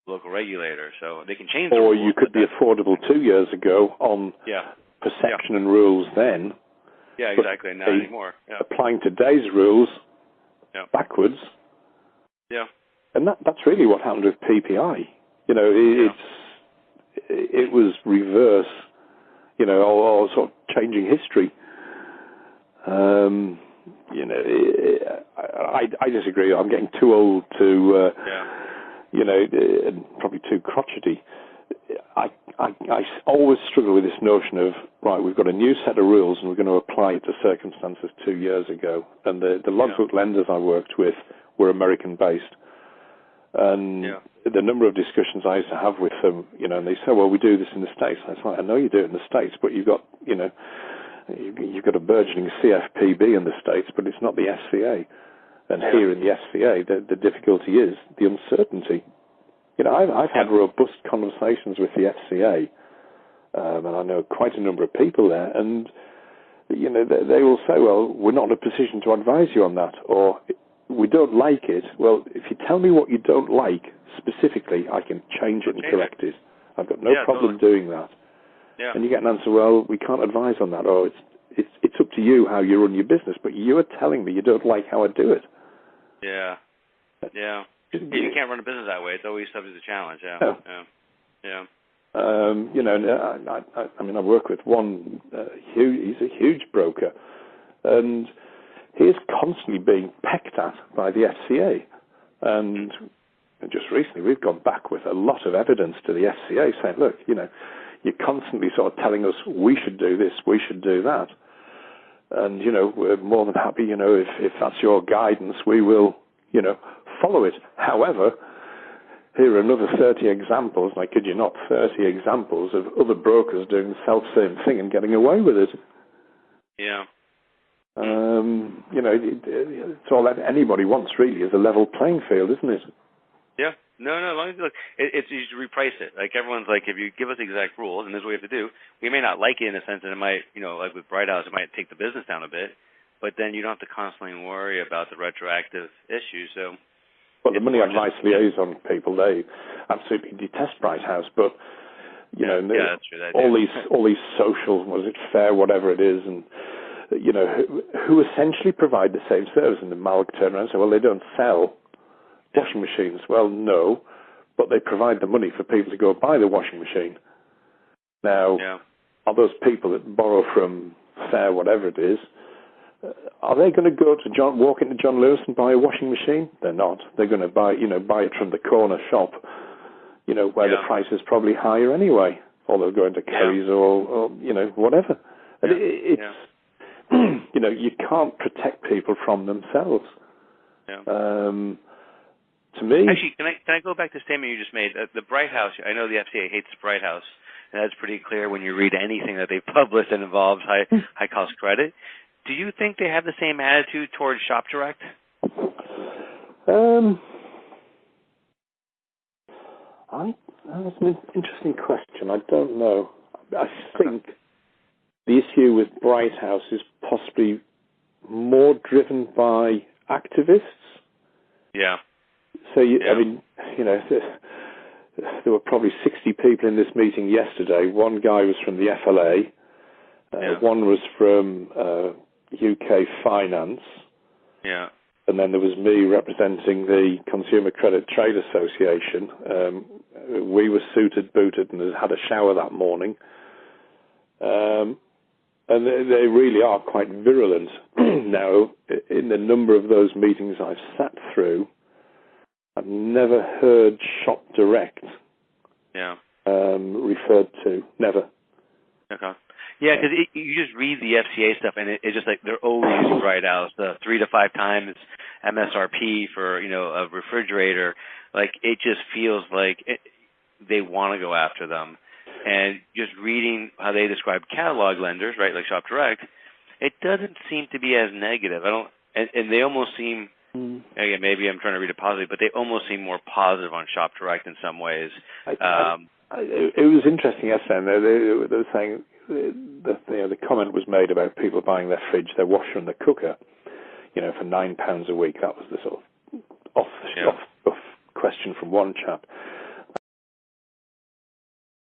local regulator. So they can change the Or rules. you could be affordable 2 years ago on perception and rules then. Yeah, exactly. Not anymore. Yeah. Applying today's rules backwards. Yeah. And that's really what happened with PPI. You know, it was reverse, you know, or sort of changing history. You know, I disagree. I'm getting too old to, you know, probably too crotchety. I always struggle with this notion of, right, we've got a new set of rules and we're going to apply it to circumstances 2 years ago. And the logbook lenders I worked with were American-based. And the number of discussions I used to have with them, you know, and they say, well, we do this in the States. And I say, I know you do it in the States, but you've got, you know, you've got a burgeoning CFPB in the States, but it's not the FCA. And here in the FCA, the difficulty is the uncertainty. You know, I've had robust conversations with the FCA, and I know quite a number of people there, and, you know, they will say, well, we're not in a position to advise you on that, or we don't like it. Well, if you tell me what you don't like specifically, I can change it and correct it. I've got no problem doing that. Yeah. And you get an answer, well, we can't advise on that, or it's up to you how you run your business, but you are telling me you don't like how I do it. Yeah. Yeah. You can't run a business that way. It's always subject to challenge. Yeah. You know, I mean, I work with one. He's a huge broker, and he is constantly being pecked at by the FCA. And just recently, we've gone back with a lot of evidence to the FCA saying, look, you know, you're constantly sort of telling us we should do this, we should do that, and you know, we're more than happy. You know, if that's your guidance, we will, you know, follow it. However, here are another 30 examples, and I kid you not, 30 examples of other brokers doing the self-same thing and getting away with it. Yeah. You know, it's all that anybody wants really is a level playing field, isn't it? Yeah. No, look, it's you should reprice it. Like everyone's like, if you give us exact rules and this is what we have to do, we may not like it in a sense that it might, you know, like with Bright House, it might take the business down a bit, but then you don't have to constantly worry about the retroactive issue. So, well, the money advice liaison people, they absolutely detest Bright House, but you know, that's true, all these social, was it fair, whatever it is, and you know, who essentially provide the same service, and the Malk turn around and say, well, they don't sell washing machines. Well, no, but they provide the money for people to go buy the washing machine. Now, are those people that borrow from Fair, whatever it is, are they going to go to walk into John Lewis and buy a washing machine? They're not. They're going to buy it from the corner shop, you know, where the price is probably higher anyway, or they'll go into Kerry's or you know, whatever. And it's you know, you can't protect people from themselves. To me, actually, can I go back to the statement you just made? The Bright House. I know the FCA hates Bright House, and that's pretty clear when you read anything that they publish that involves high cost credit. Do you think they have the same attitude towards Shop Direct? That's an interesting question. I don't know. I think the issue with Bright House is possibly more driven by activists. Yeah. So, I mean, you know, there were probably 60 people in this meeting yesterday. One guy was from the FLA. One was from UK Finance. Yeah. And then there was me representing the Consumer Credit Trade Association. We were suited, booted, and had a shower that morning. And they really are quite virulent. Now, in the number of those meetings I've sat through, I've never heard Shop Direct referred to. Never. Okay. Yeah, because you just read the FCA stuff, and it's just like they're always using Bright House, the 3 to 5 times MSRP for, you know, a refrigerator. Like, it just feels like they want to go after them. And just reading how they describe catalog lenders, right, like Shop Direct, it doesn't seem to be as negative. And they almost seem, again, maybe I'm trying to read it positive, but they almost seem more positive on Shop Direct in some ways. It was interesting yesterday. They were saying that the comment was made about people buying their fridge, their washer, and their cooker, you know, for £9 a week. That was the sort of off question from one chap.